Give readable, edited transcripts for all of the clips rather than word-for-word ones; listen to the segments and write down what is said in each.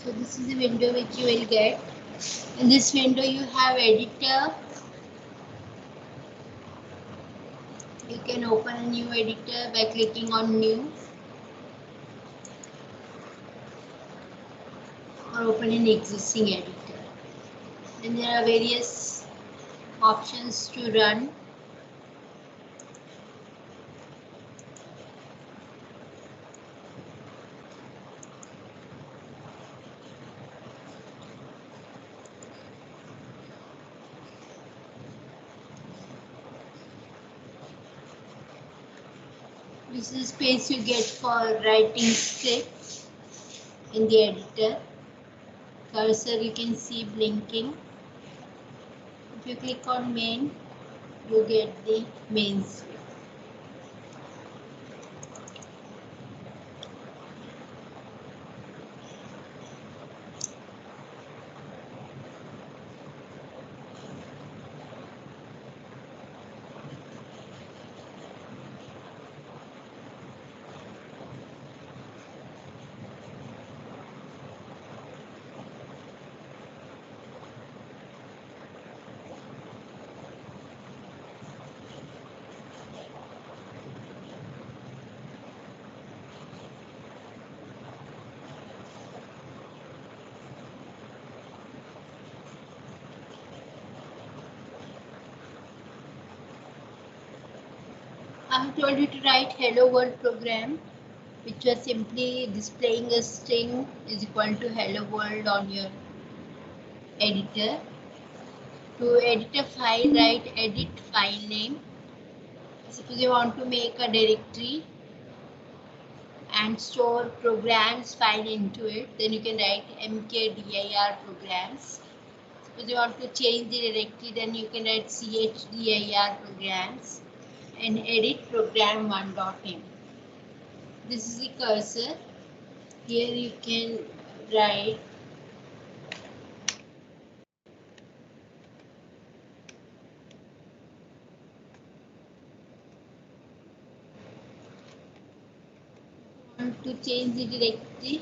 So this is the window which you will get. In this window you have editor. You can open a new editor by clicking on new or open an existing editor. Then there are various options to run. This is space you get for writing script in the editor. Cursor you can see blinking. If you click on main, you get the main script. I have told you to write hello world program, which was simply displaying a string is equal to hello world on your editor. To edit a file, write edit file name. Suppose you want to make a directory and store programs file into it, then you can write mkdir programs. Suppose you want to change the directory, then you can write chdir programs and edit program1.m. This is the cursor. Here you can write to change the directory,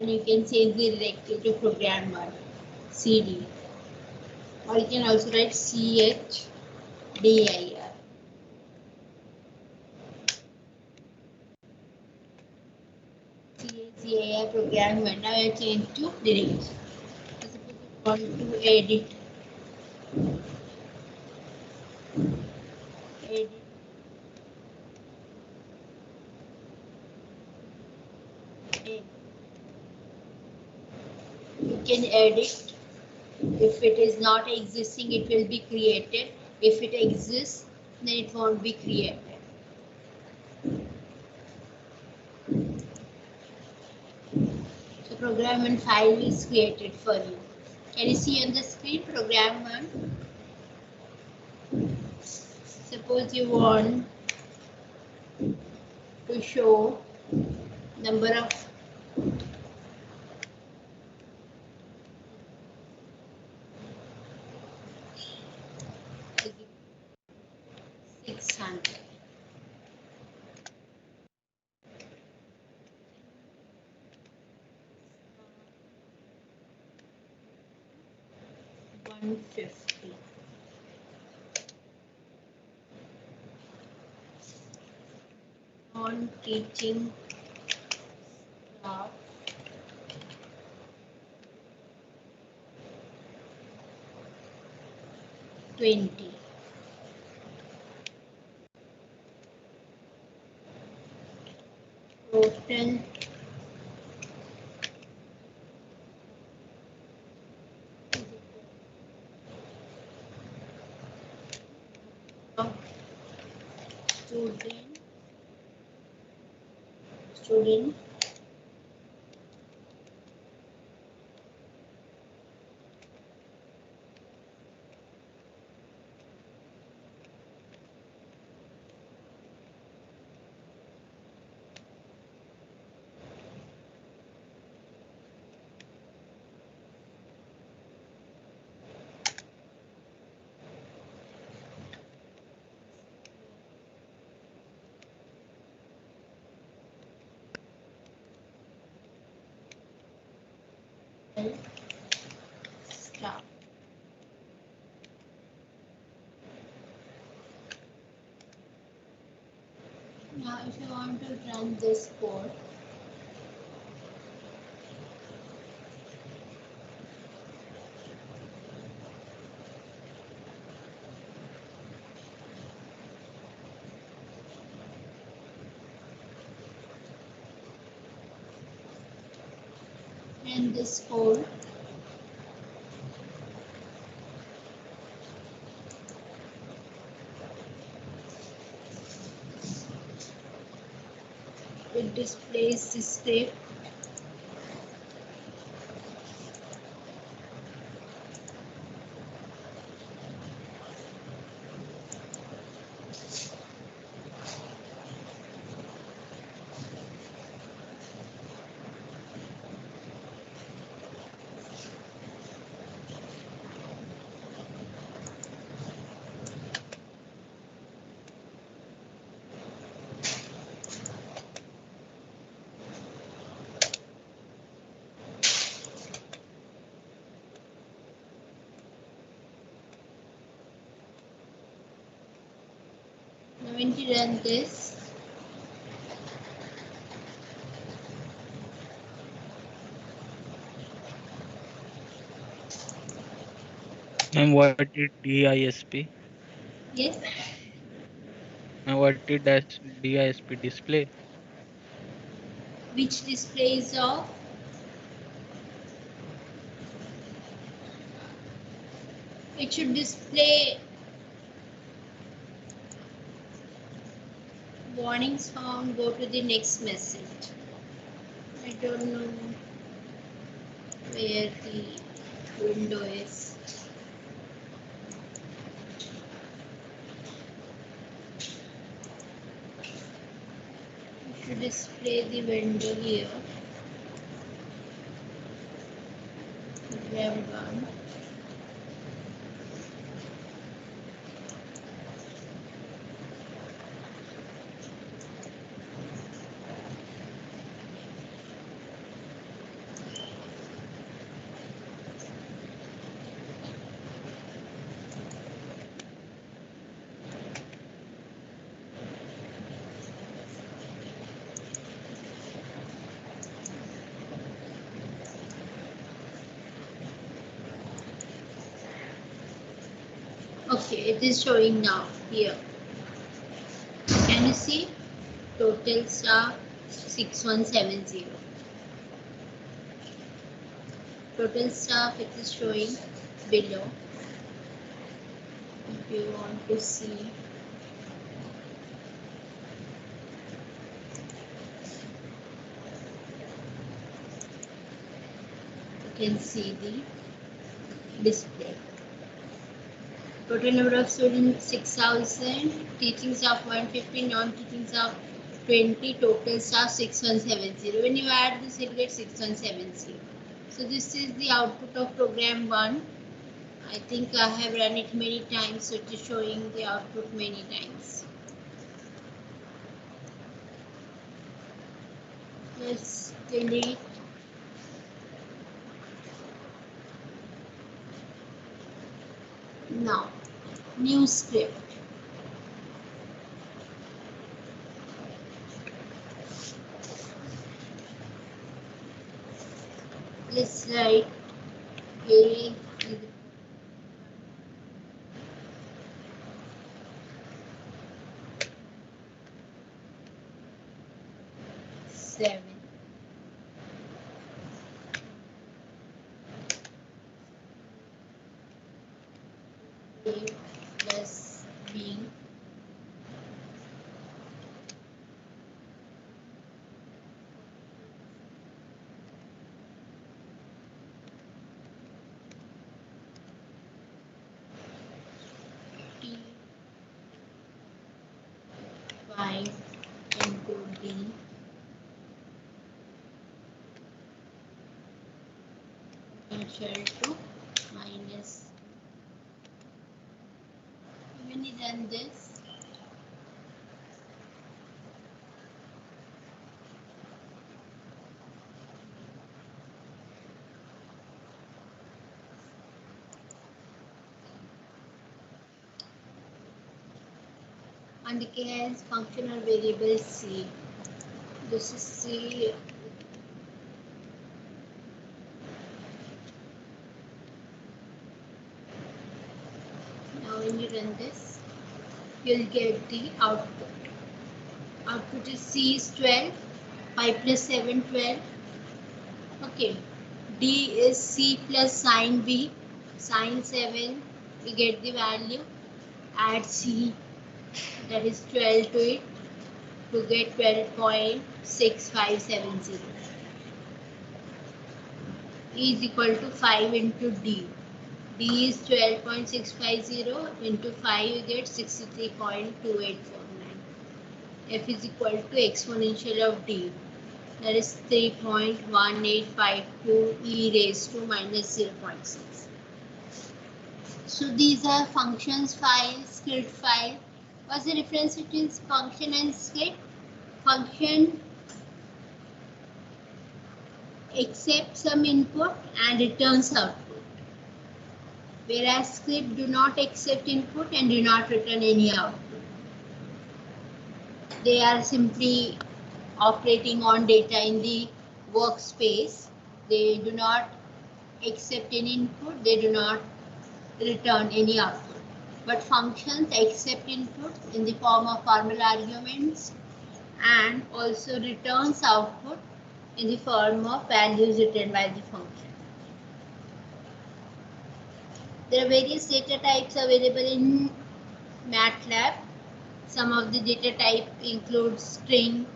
and you can change the directory to program1 cd, or you can also write chdir. chdir program1. Now I change to directory. Suppose you want to edit you can edit. If it is not existing, it will be created. If it exists, then it won't be created. So program1 file is created for you. Can you see on the screen program1? Suppose you want to show number of six hundred. 150. On teaching staff 20. Total of student world start. Now if you want to run this code, and this code, it displays the script. Now when you run this, And what did DISP? yes, And what did DISP display? which displays of it should display warnings found, go to the next message. I don't know where the window is. It should display the window here. Program 1. Okay, it is showing now here. Can you see? Total staff 6170. Total staff it is showing below. If you want to see, you can see the display. Total number of students 6,000, teaching staff 150, non-teaching staff 20, total staff 6170. When you add this, it gets 6170. So this is the output of program 1. I think I have run it many times, so it is showing the output many times. Let's delete. Now, new script. Let's write A 7 A plus B T 5 into D equal to minus. When you run this, On the case functional variable c. This is c. Now when you run this, you'll get the output. Output is c is 12, 5 plus 7, 12. Okay. D is c plus sine b, sine 7. We get the value. Add c, that is 12 to it, to get 12.6570. E is equal to 5 into D. D is 12.650 into 5, you get 63.2849. F is equal to exponential of D, that is 3.1852 e raised to minus 0.6. So these are functions file, script file. What's the difference between function and script? Function accepts some input and returns output, whereas script do not accept input and do not return any output. They are simply operating on data in the workspace. They do not accept any input, they do not return any output. But functions accept input in the form of formal arguments and also returns output in the form of values returned by the function. There are various data types available in MATLAB. Some of the data type include string,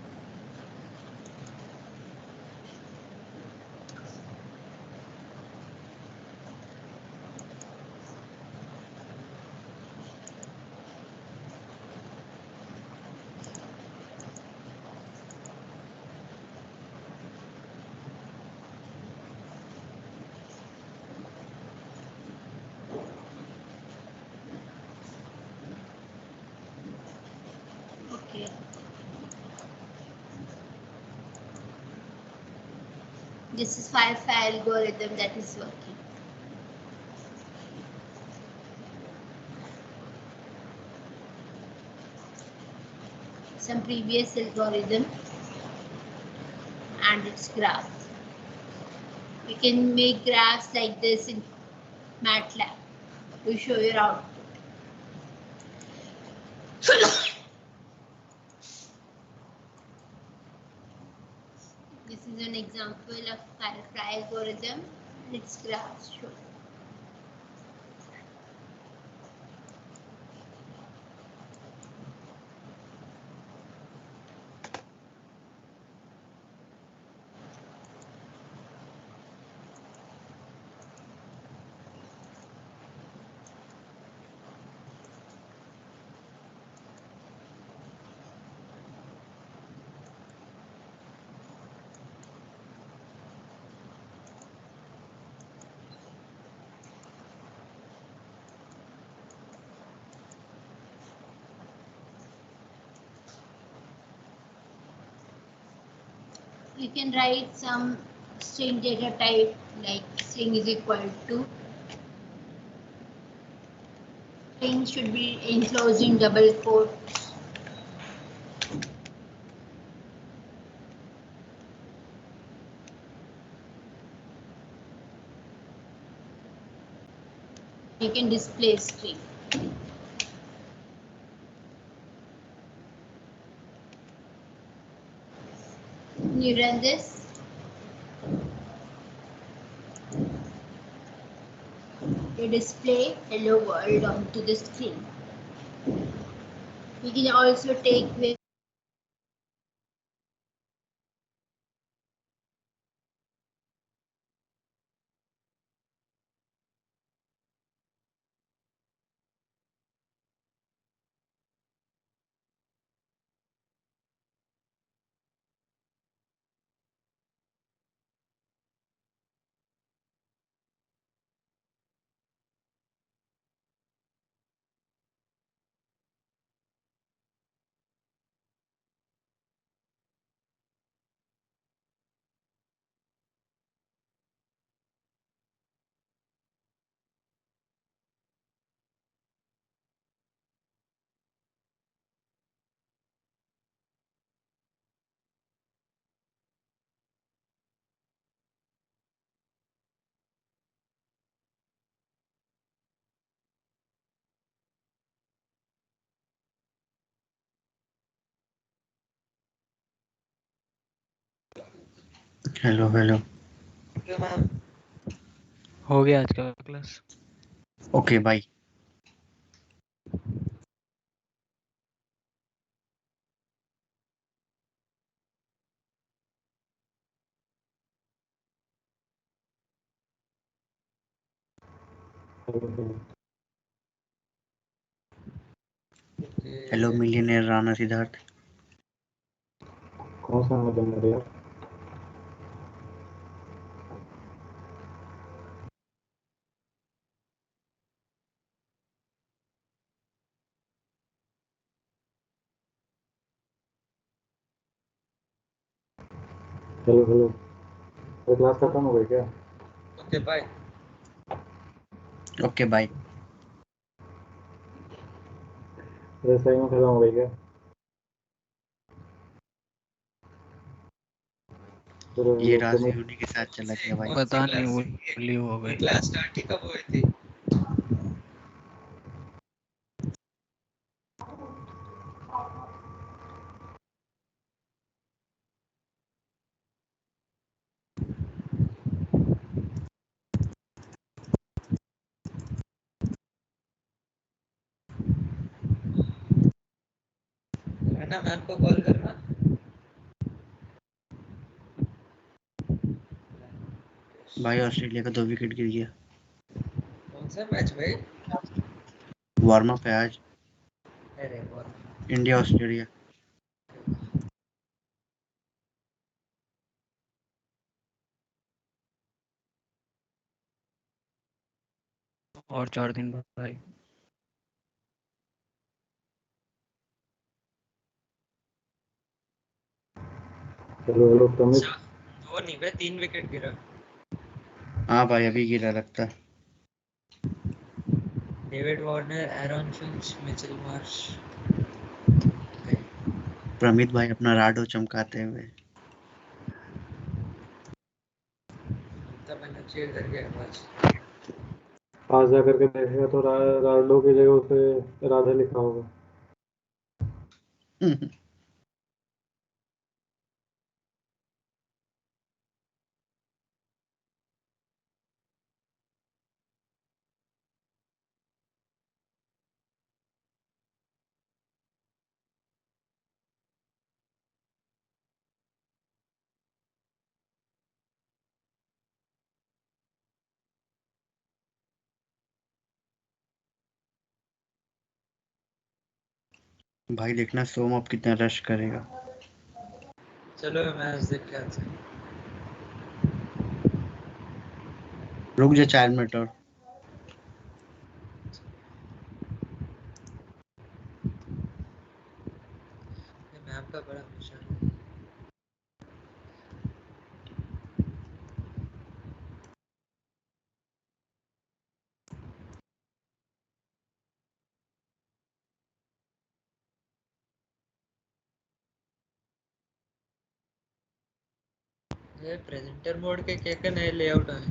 okay. This is firefly algorithm that is working. Some previous algorithm and its graph. We can make graphs like this in MATLAB to show your output. This is an example of firefly algorithm and its graphs shown. You can write some string data type like string is equal to, string should be enclosed in double quotes. You can display string. You run this. You display hello world onto the screen. You can also take with hello hello. Ma'am हो गया आज का class. Okay bye. Hello millionaire Rana Siddharth. कौन सा मतलब मेरे यार? Hello hello, तो क्लास खत्म हो गई क्या? Okay bye. Okay bye. अरे सही में खत्म हो गई क्या? चलो ये लोग राज तो यूनी के साथ चला गया भाई। पता नहीं वो हो गई। क्लास स्टार्ट ही कब हुई थी? ना मैम को कॉल करना। भाई ऑस्ट्रेलिया का 2 विकेट गिर गया। कौन सा मैच भाई? वार्म अप है आज। अरे वाह। India Australia. और 4 दिन बाद भाई। हेलो हेलो प्रमित। दो नहीं भाई 3 विकेट गिरा। हाँ भाई अभी गिरा लगता है। David Warner, Aaron Finch, Mitchell Marsh. प्रमित भाई अपना राडो चमकाते हुए। तब मैंने चेयर कर गया मैच। आज जा करके देखेगा तो राल्डो की जगह उसे राधे लिखा होगा। भाई देखना सोम अब कितना रश करेगा। चलो मैच देख के आते हैं। रुक जा 4 मिनट और। मैम का बड़ा मिशन है। ये प्रेजेंटर मोड के क्या नए लेआउट आए?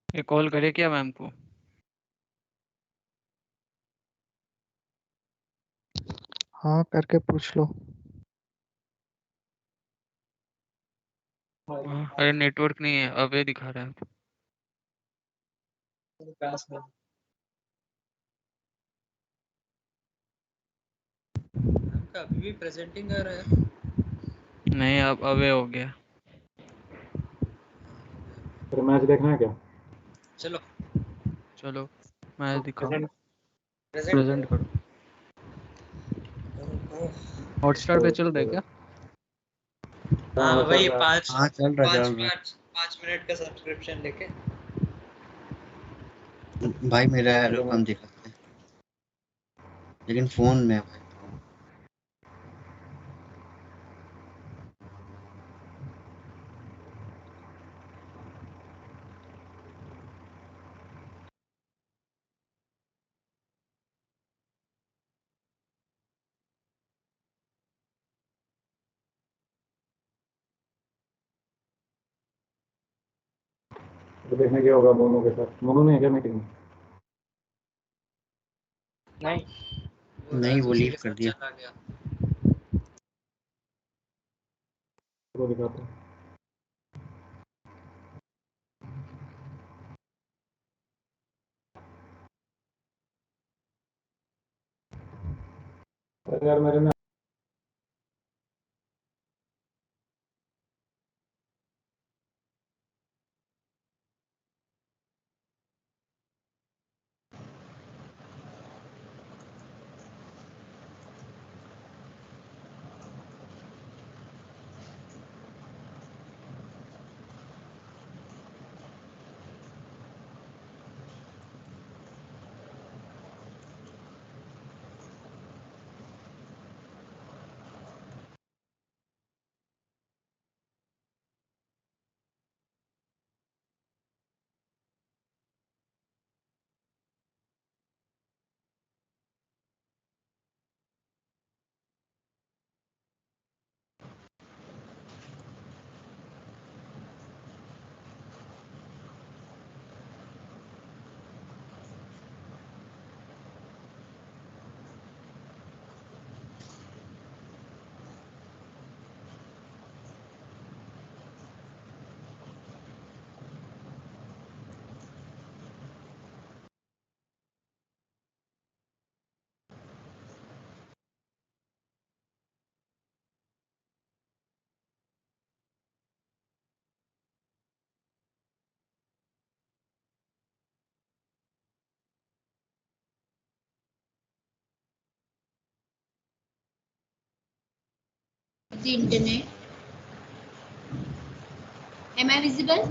ये कॉल करे क्या मैम को? हाँ करके पूछ लो। हाँ, अरे नेटवर्क नहीं है अबे दिखा रहा है। क्लास में आपका अभी भी प्रेजेंटिंग आ रहा है? नहीं अब अबे हो गया। फिर मैच देखना है क्या? चलो चलो मैच दिखाओ। प्रेजेंट प्रेजेंट करो। करो। हॉटस्टार पे चल रहा है क्या? हाँ हाँ, वही चल रहा है। पाँच हाँ चल रहा पाँच चल रहा। 5 मिनट का सब्सक्रिप्शन लेके। भाई मेरा एरो कम दिखाता है, लेकिन फोन में है भाई। तो देखने क्या होगा मोनू के साथ? मोनू नहीं है क्या मीटिंग में? नहीं, नहीं, वो राजू जी लीव के कर साथ दिया। चला गया। वो दिखाता हूँ। अरे यार मेरे में The internet. Am I visible?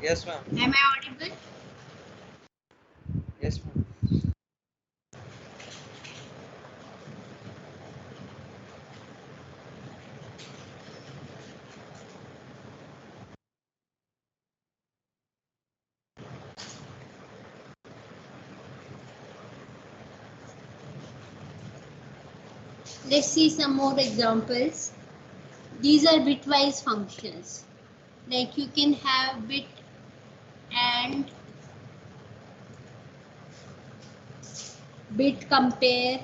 Yes ma'am, Am I audible? Yes ma'am. Let's see some more examples. These are bitwise functions. Like you can have bit and bit compare.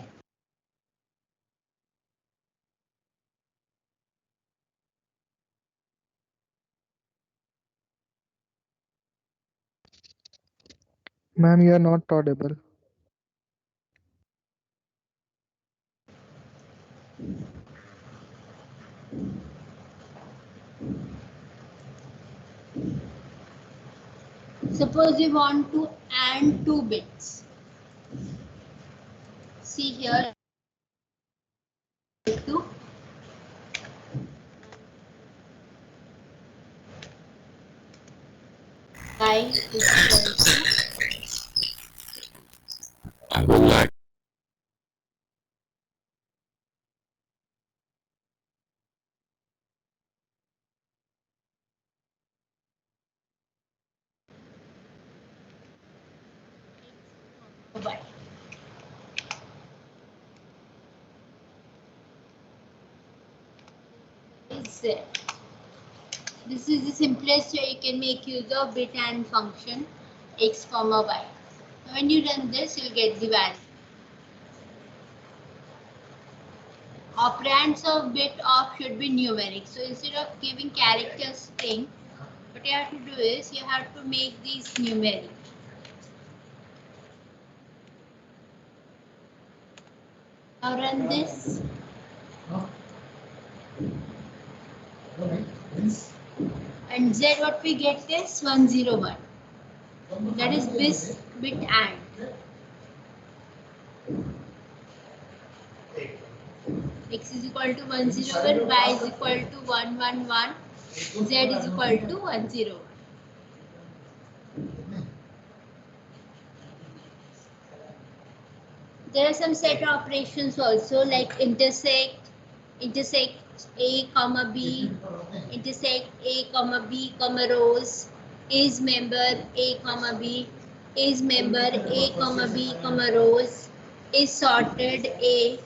Ma'am, you are not audible. Suppose you want to add 2 bits. See here, 2. I is equal to I would like y. Is Z. This is the simplest way you can make use of bit and function x comma y. When you run this, you'll get the value. Operands of bit of should be numeric. So instead of giving character string, what you have to do is you have to make these numeric. Now run this. And Z what we get is 101. That is this bit and. X is equal to 101, Y is equal to 111, Z is equal to 101. There are some set operations also, like intersect A comma B, intersect A comma B comma rows, is member A comma B, is member A comma B comma rows, is sorted A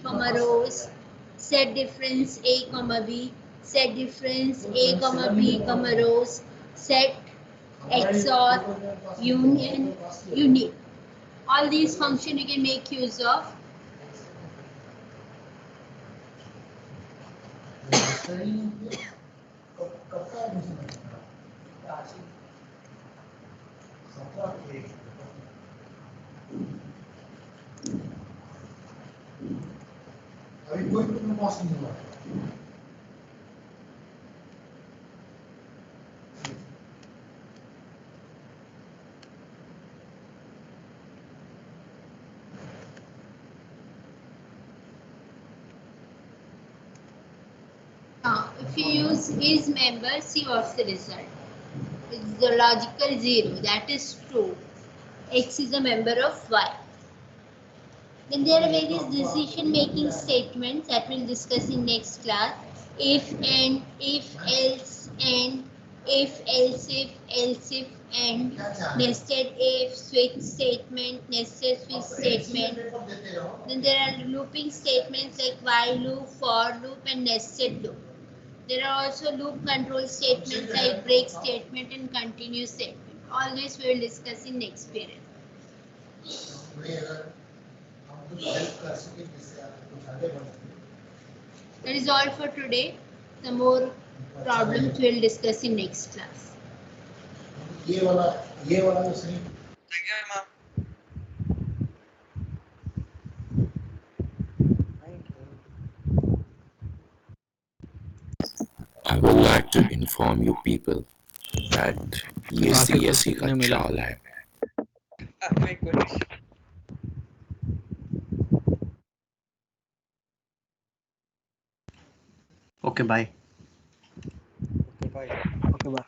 comma rows, set difference A comma B, set difference A comma B comma rows, set XOR union unique. All these functions you can make use of. Now, if you use is member, see what's the result. It's the logical 0, that is true. X is a member of Y. Then there are various decision making statements that we'll discuss in next class. If and, if else and, if else if and, nested if, switch statement, nested switch statement. Then there are looping statements like while loop, for loop and nested loop. There are also loop control statements like break statement and continue statement. All this we will discuss in next period. That is all for today. Some more problems we will discuss in next class. ये वाला Thank you, ma'am. I would like to inform you people that ये आखिर को CSE का सीखने मिला। चाल है. Wait, wait. Okay bye. Okay, bye. Okay bye.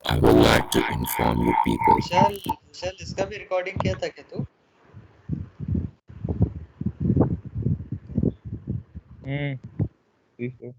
I would like to inform you people. Vishal इसका भी रिकॉर्डिंग किया था क्या तू? ठीक है।